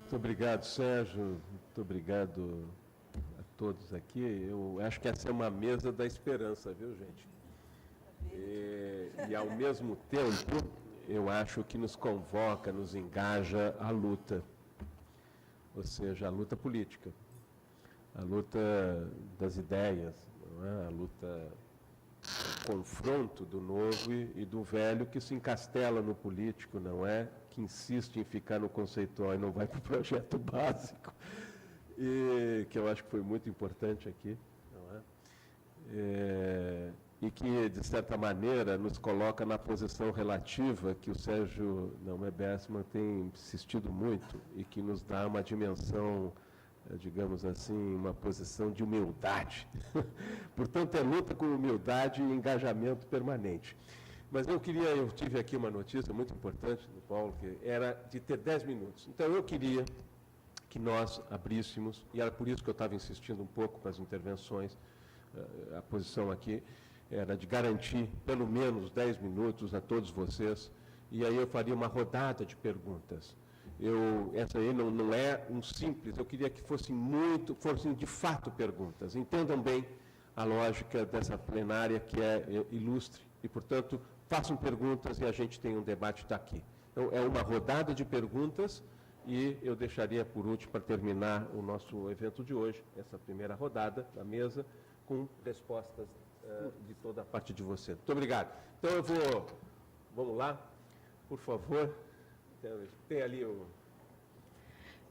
Muito obrigado, Sérgio. Muito obrigado a todos aqui. Eu acho que essa é uma mesa da esperança, viu, gente? E ao mesmo tempo, eu acho que nos convoca, nos engaja a luta, ou seja, a luta política, a luta das ideias, não é? A luta, o confronto do novo e do velho que se encastela no político, não é? Que insiste em ficar no conceitual e não vai para o projeto básico, e que eu acho que foi muito importante aqui, não é? E que, de certa maneira, nos coloca na posição relativa que o Sérgio Bessman tem insistido muito e que nos dá uma dimensão, digamos assim, uma posição de humildade. Portanto, é luta com humildade e engajamento permanente. Mas eu tive aqui uma notícia muito importante do Paulo, que era de ter 10 minutos. Então, eu queria que nós abríssemos, e era por isso que eu estava insistindo um pouco com as intervenções, a posição aqui era de garantir pelo menos 10 minutos a todos vocês, e aí eu faria uma rodada de perguntas. Essa aí não é um simples, eu queria que fossem de fato perguntas. Entendam bem a lógica dessa plenária que é ilustre, e, portanto, façam perguntas e a gente tem um debate daqui. Então, é uma rodada de perguntas, e eu deixaria por último, para terminar o nosso evento de hoje, essa primeira rodada da mesa, com respostas de toda a parte de você. Muito obrigado. Então, vamos lá, por favor. Tem ali o...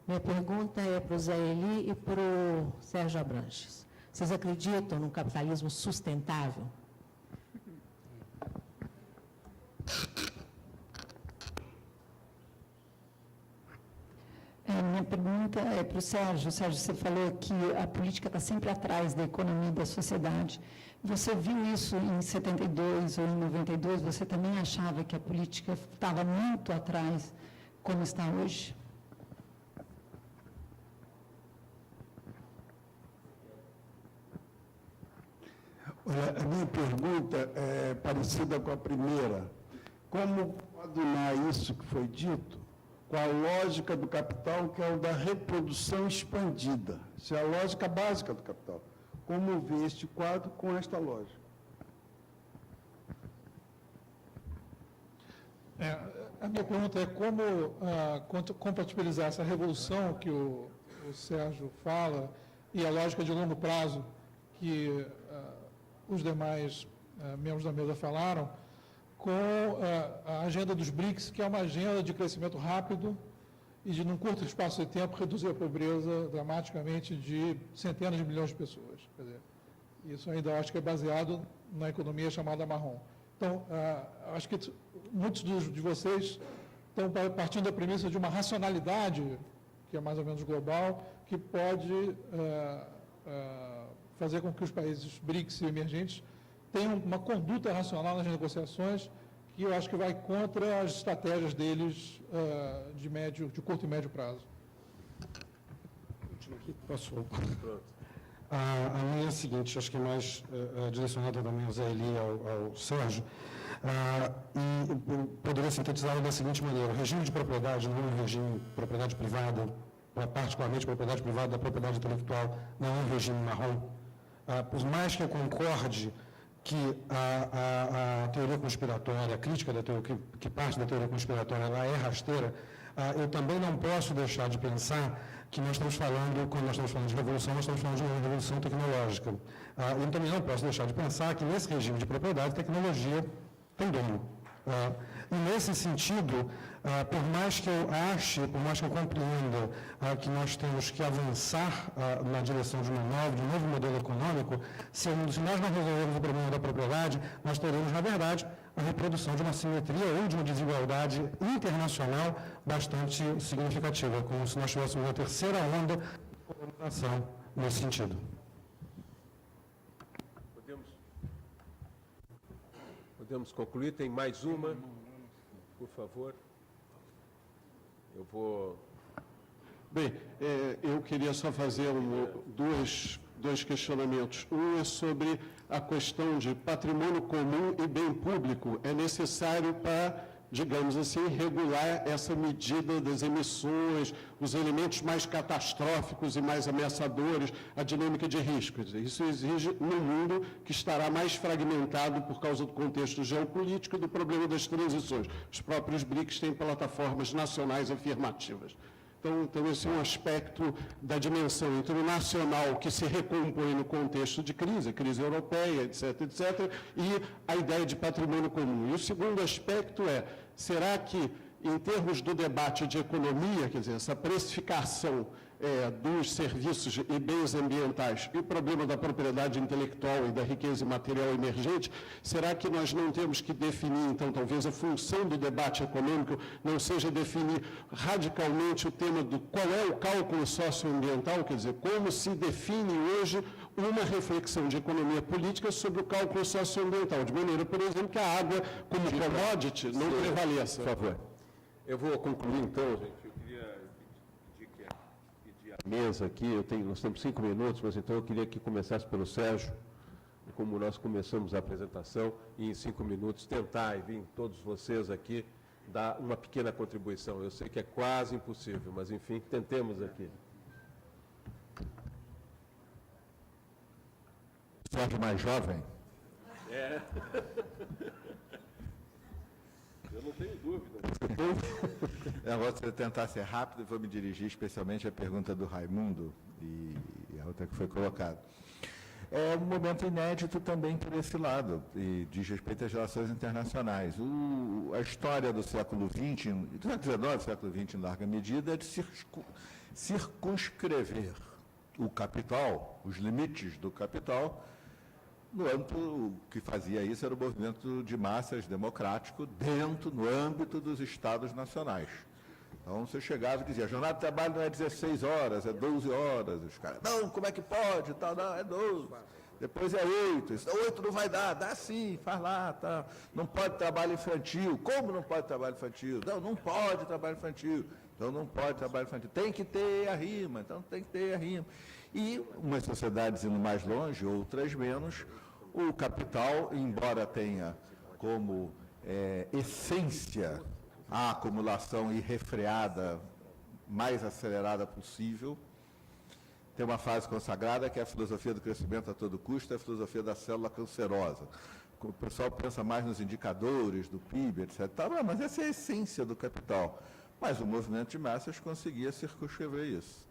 Minha pergunta é para o Zé Eli e para o Sérgio Abranches. Vocês acreditam num capitalismo sustentável? Minha pergunta é para o Sérgio. Sérgio, você falou que a política está sempre atrás da economia e da sociedade. Você viu isso em 72 ou em 92? Você também achava que a política estava muito atrás, como está hoje? A minha pergunta é parecida com a primeira. Como coadunar isso que foi dito com a lógica do capital, que é o da reprodução expandida? Isso é a lógica básica do capital. Como ver este quadro com esta lógica? A minha pergunta é como compatibilizar essa revolução que o Sérgio fala e a lógica de longo prazo que os demais membros da mesa falaram, com a agenda dos BRICS, que é uma agenda de crescimento rápido e de, num curto espaço de tempo, reduzir a pobreza dramaticamente de centenas de milhões de pessoas. Quer dizer, isso ainda acho que é baseado na economia chamada marrom. Então, acho que muitos de vocês estão partindo da premissa de uma racionalidade, que é mais ou menos global, que pode fazer com que os países BRICS e emergentes tenham uma conduta racional nas negociações, que eu acho que vai contra as estratégias deles de curto e médio prazo. Passou. A minha é a seguinte, acho que é mais direcionada também ao Zé Eli e ao Sérgio, e eu poderia sintetizá-la da seguinte maneira: o regime de propriedade não é um regime de propriedade privada, particularmente propriedade privada da propriedade intelectual, não é um regime marrom. Por mais que eu concorde que a teoria conspiratória, a crítica da teoria, que parte da teoria conspiratória, ela é rasteira, eu também não posso deixar de pensar que nós estamos falando, quando nós estamos falando de revolução, nós estamos falando de uma revolução tecnológica. Eu também não posso deixar de pensar que nesse regime de propriedade, tecnologia tem dono. E nesse sentido, por mais que eu ache, por mais que eu compreenda que nós temos que avançar na direção de um novo modelo econômico, se nós não resolvermos o problema da propriedade, nós teremos, na verdade, a reprodução de uma simetria ou de uma desigualdade internacional bastante significativa, como se nós tivéssemos uma terceira onda de colonização nesse sentido. Podemos concluir? Tem mais uma? Por favor. Eu vou... Bem, eu queria só fazer dois questionamentos. Um é sobre a questão de patrimônio comum e bem público. É necessário para digamos assim, regular essa medida das emissões, os elementos mais catastróficos e mais ameaçadores, a dinâmica de risco. Quer dizer, isso exige num mundo que estará mais fragmentado por causa do contexto geopolítico e do problema das transições. Os próprios BRICS têm plataformas nacionais afirmativas. Então, esse é um aspecto da dimensão internacional que se recompõe no contexto de crise europeia, etc., etc., e a ideia de patrimônio comum. E o segundo aspecto é, será que, em termos do debate de economia, quer dizer, essa precificação dos serviços e bens ambientais e o problema da propriedade intelectual e da riqueza material emergente, será que nós não temos que definir, então, talvez a função do debate econômico não seja definir radicalmente o tema do qual é o cálculo socioambiental, quer dizer, como se define hoje uma reflexão de economia política sobre o cálculo socioambiental, de maneira, por exemplo, que a água como commodity não prevaleça. Por favor. Eu vou concluir, então, gente. Eu queria pedir a mesa aqui, nós temos 5 minutos, mas então eu queria que começasse pelo Sérgio, como nós começamos a apresentação, e em 5 minutos tentar, e vir todos vocês aqui, dar uma pequena contribuição. Eu sei que é quase impossível, mas, enfim, tentemos aqui. Sérgio mais jovem? É. Eu não tenho dúvida. Eu vou tentar ser rápido e vou me dirigir especialmente à pergunta do Raimundo e a outra que foi colocada. É um momento inédito também por esse lado, e diz respeito às relações internacionais. A história do século XX, do século XIX, século XX em larga medida, é de circunscrever o capital, os limites do capital, no âmbito, o que fazia isso era o movimento de massas democrático no âmbito dos Estados nacionais. Então, você chegava e dizia, a jornada de trabalho não é 16 horas, é 12 horas. Os caras, não, como é que pode? Tal, não, é 12. Depois é 8. Isso, 8 não vai dar. Dá sim, faz lá. Tá. Não pode trabalho infantil. Como não pode trabalho infantil? Não pode trabalho infantil. Então, não pode trabalho infantil. Tem que ter a rima. Então, tem que ter a rima. E umas sociedades indo mais longe, outras menos, o capital, embora tenha como essência a acumulação irrefreada, mais acelerada possível, tem uma fase consagrada que é a filosofia do crescimento a todo custo, é a filosofia da célula cancerosa. O pessoal pensa mais nos indicadores do PIB, etc. Mas essa é a essência do capital. Mas o movimento de massas conseguia circunscrever isso.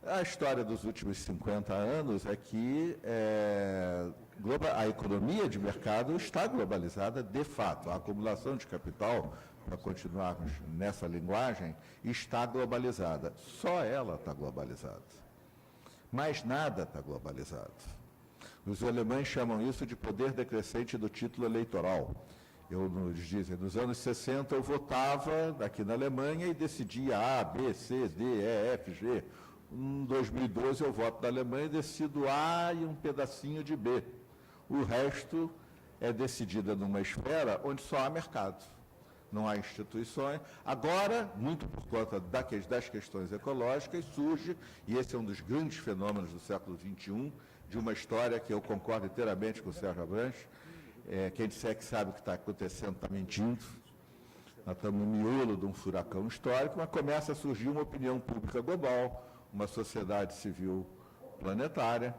A história dos últimos 50 anos é que a economia de mercado está globalizada de fato. A acumulação de capital, para continuarmos nessa linguagem, está globalizada. Só ela está globalizada. Mais nada está globalizado. Os alemães chamam isso de poder decrescente do título eleitoral. Eles dizem, nos anos 60 eu votava aqui na Alemanha e decidia A, B, C, D, E, F, G. Em 2012 eu voto na Alemanha e decido A e um pedacinho de B. O resto é decidida numa esfera onde só há mercado. Não há instituições. Agora, muito por conta das questões ecológicas, surge, e esse é um dos grandes fenômenos do século XXI, de uma história que eu concordo inteiramente com o Sérgio Abranches. Quem disser que sabe o que está acontecendo está mentindo. Nós estamos no miolo de um furacão histórico, mas começa a surgir uma opinião pública global, uma sociedade civil planetária,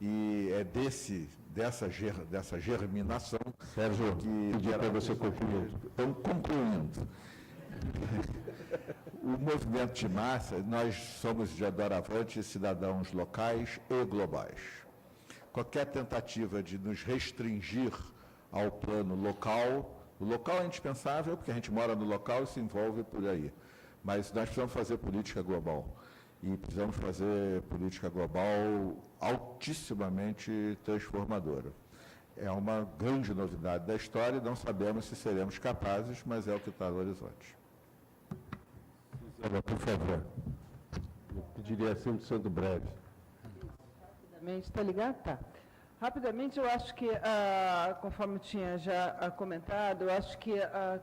e é dessa germinação, Sérgio, que pedir para você concluir. Então, concluindo, o movimento de massa, nós somos de adoravante cidadãos locais e globais. Qualquer tentativa de nos restringir ao plano local, o local é indispensável porque a gente mora no local e se envolve por aí, mas nós precisamos fazer política global. E precisamos fazer política global altissimamente transformadora. É uma grande novidade da história e não sabemos se seremos capazes, mas é o que está no horizonte. Suzana, por favor. Eu pediria sempre sendo breve. Rapidamente, está ligado? Tá. Rapidamente, eu acho que, conforme eu tinha já comentado, eu acho que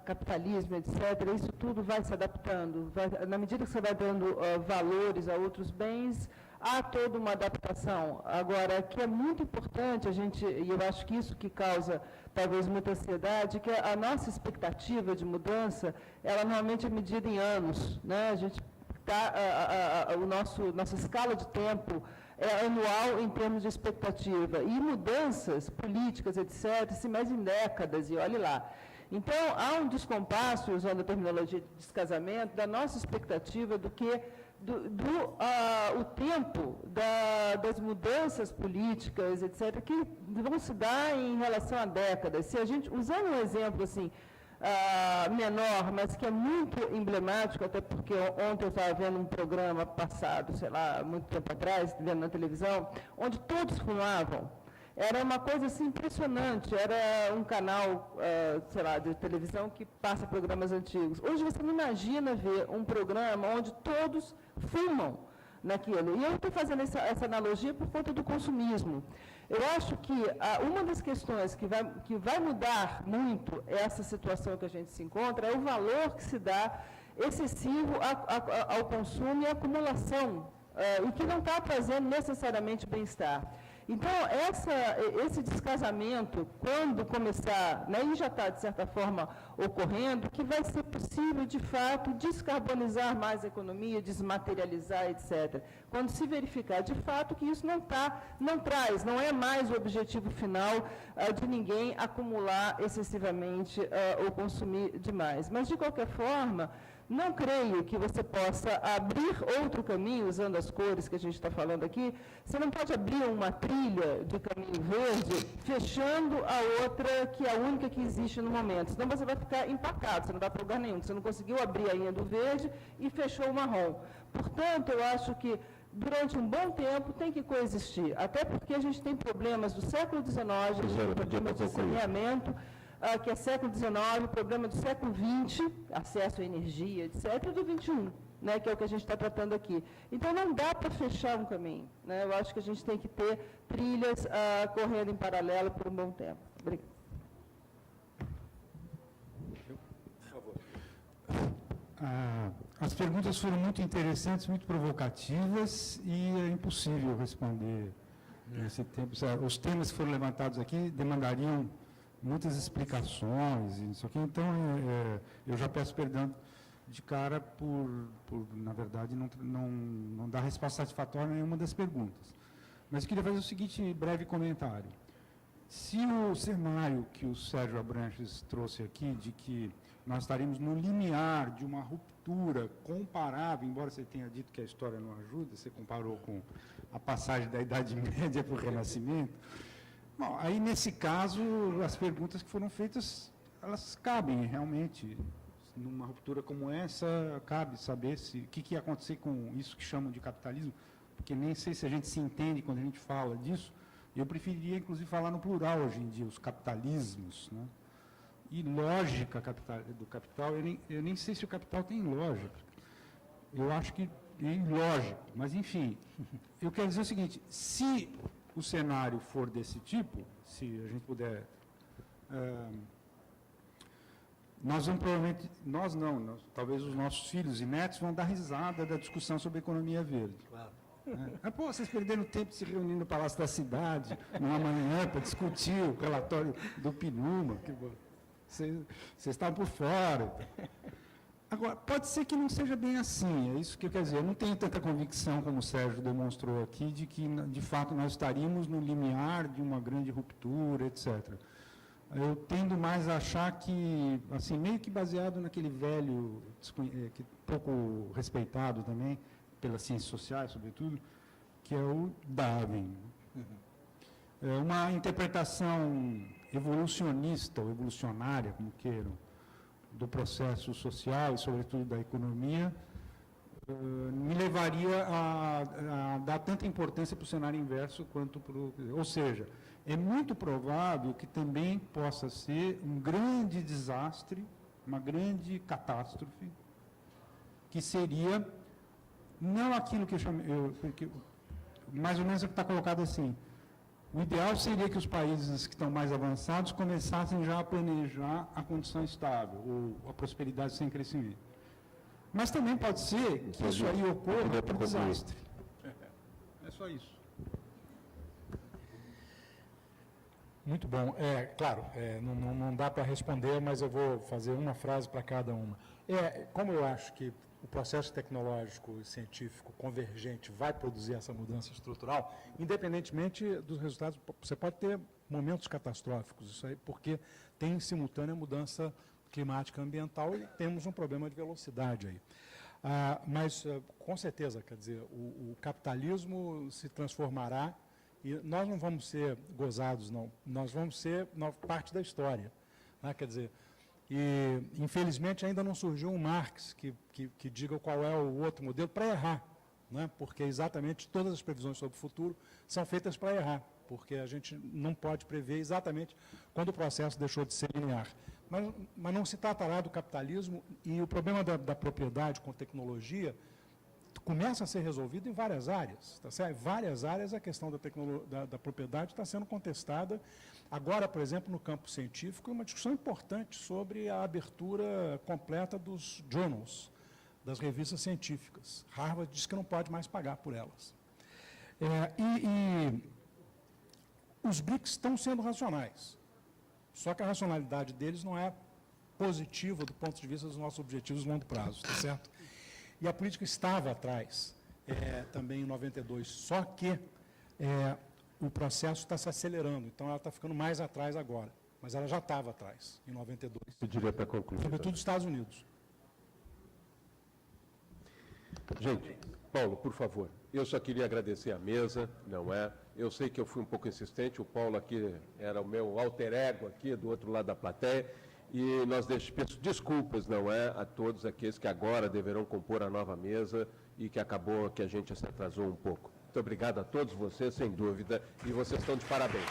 capitalismo, etc., isso tudo vai se adaptando. Na medida que você vai dando valores a outros bens, há toda uma adaptação. Agora, que é muito importante, e eu acho que isso que causa talvez muita ansiedade, que a nossa expectativa de mudança, ela normalmente é medida em anos, né? A gente nossa escala de tempo é anual em termos de expectativa, e mudanças políticas, etc., se mede em décadas, e olhe lá. Então, há um descompasso, usando a terminologia de descasamento, da nossa expectativa do que o tempo das mudanças políticas, etc., que vão se dar em relação a décadas. Se a gente, usando um exemplo assim, menor, mas que é muito emblemático, até porque ontem eu estava vendo um programa passado, sei lá, muito tempo atrás, vendo na televisão, onde todos fumavam. Era uma coisa assim, impressionante, era um canal, sei lá, de televisão que passa programas antigos. Hoje você não imagina ver um programa onde todos fumam naquilo. E eu estou fazendo essa analogia por conta do consumismo. Eu acho que uma das questões que vai mudar muito essa situação que a gente se encontra é o valor que se dá excessivo ao consumo e à acumulação, e que não está trazendo necessariamente bem-estar. Então, esse descasamento, quando começar, né, e já está, de certa forma, ocorrendo, que vai ser possível, de fato, descarbonizar mais a economia, desmaterializar, etc. Quando se verificar, de fato, que isso não é mais o objetivo final de ninguém acumular excessivamente ou consumir demais. Mas, de qualquer forma, não creio que você possa abrir outro caminho, usando as cores que a gente está falando aqui. Você não pode abrir uma trilha de caminho verde, fechando a outra, que é a única que existe no momento. Senão você vai ficar empacado, você não vai para lugar nenhum. Você não conseguiu abrir a linha do verde e fechou o marrom. Portanto, eu acho que durante um bom tempo tem que coexistir. Até porque a gente tem problemas do século XIX, a gente tem problemas de saneamento, que é século XIX, problema do século XX, acesso à energia, etc., e do XXI, né, que é o que a gente está tratando aqui. Então, não dá para fechar um caminho, né? Eu acho que a gente tem que ter trilhas correndo em paralelo por um bom tempo. Obrigada. As perguntas foram muito interessantes, muito provocativas, e é impossível responder nesse tempo. Os temas que foram levantados aqui demandariam muitas explicações, isso aqui. Então, eu já peço perdão de cara por na verdade, não dar resposta satisfatória a nenhuma das perguntas. Mas eu queria fazer o seguinte breve comentário. Se o cenário que o Sérgio Abranches trouxe aqui, de que nós estaremos no limiar de uma ruptura comparável, embora você tenha dito que a história não ajuda, você comparou com a passagem da Idade Média para o Renascimento. Bom, aí, nesse caso, as perguntas que foram feitas, elas cabem realmente. Numa ruptura como essa, cabe saber o que ia acontecer com isso que chamam de capitalismo, porque nem sei se a gente se entende quando a gente fala disso. Eu preferiria, inclusive, falar no plural hoje em dia, os capitalismos, né? E lógica do capital, eu nem sei se o capital tem lógica. Eu acho que tem lógica, mas, enfim, eu quero dizer o seguinte, se o cenário for desse tipo, se a gente puder, nós vamos provavelmente, talvez os nossos filhos e netos vão dar risada da discussão sobre economia verde. Claro. Pô, vocês perderam tempo se reunindo no Palácio da Cidade, numa manhã, para discutir o relatório do PNUMA. Vocês estavam por fora. Agora, pode ser que não seja bem assim, é isso que eu quero dizer. Eu não tenho tanta convicção, como o Sérgio demonstrou aqui, de que, de fato, nós estaríamos no limiar de uma grande ruptura, etc. Eu tendo mais a achar que, assim, meio que baseado naquele velho, que pouco respeitado também, pelas ciências sociais, sobretudo, que é o Darwin. É uma interpretação evolucionista, ou evolucionária, como queiram, do processo social e, sobretudo, da economia, me levaria a dar tanta importância para o cenário inverso quanto para o... Ou seja, é muito provável que também possa ser um grande desastre, uma grande catástrofe, que seria não aquilo que eu chamei... porque mais ou menos é o que está colocado assim. O ideal seria que os países que estão mais avançados começassem já a planejar a condição estável, ou a prosperidade sem crescimento. Mas também pode ser que isso aí ocorra por desastre. Só isso. Muito bom. Claro, não dá para responder, mas eu vou fazer uma frase para cada uma. Como eu acho que o processo tecnológico e científico convergente vai produzir essa mudança estrutural, independentemente dos resultados, você pode ter momentos catastróficos, isso aí, porque tem em simultânea mudança climática ambiental e temos um problema de velocidade aí. Mas, com certeza, quer dizer, o capitalismo se transformará e nós não vamos ser gozados, não. Nós vamos ser parte da história. Né? Quer dizer, e, infelizmente, ainda não surgiu um Marx que diga qual é o outro modelo para errar. Né? Porque exatamente todas as previsões sobre o futuro são feitas para errar, porque a gente não pode prever exatamente quando o processo deixou de ser linear. Mas não se tratará do capitalismo, e o problema da propriedade com tecnologia começa a ser resolvido em várias áreas. Tá certo? Em várias áreas a questão da propriedade está sendo contestada. Agora, por exemplo, no campo científico, uma discussão importante sobre a abertura completa dos journals, das revistas científicas. Harvard diz que não pode mais pagar por elas. Os BRICS estão sendo racionais, só que a racionalidade deles não é positiva do ponto de vista dos nossos objetivos de longo prazo, tá certo? E a política estava atrás, também em 92, só que o processo está se acelerando, então ela está ficando mais atrás agora, mas ela já estava atrás, em 92. Pediria para concluir. Sobretudo os Estados Unidos. Gente, Paulo, por favor, eu só queria agradecer a mesa, não é? Eu sei que eu fui um pouco insistente, o Paulo aqui era o meu alter ego aqui, do outro lado da plateia, e nós peço desculpas, não é, a todos aqueles que agora deverão compor a nova mesa e que acabou que a gente se atrasou um pouco. Muito obrigado a todos vocês, sem dúvida, e vocês estão de parabéns.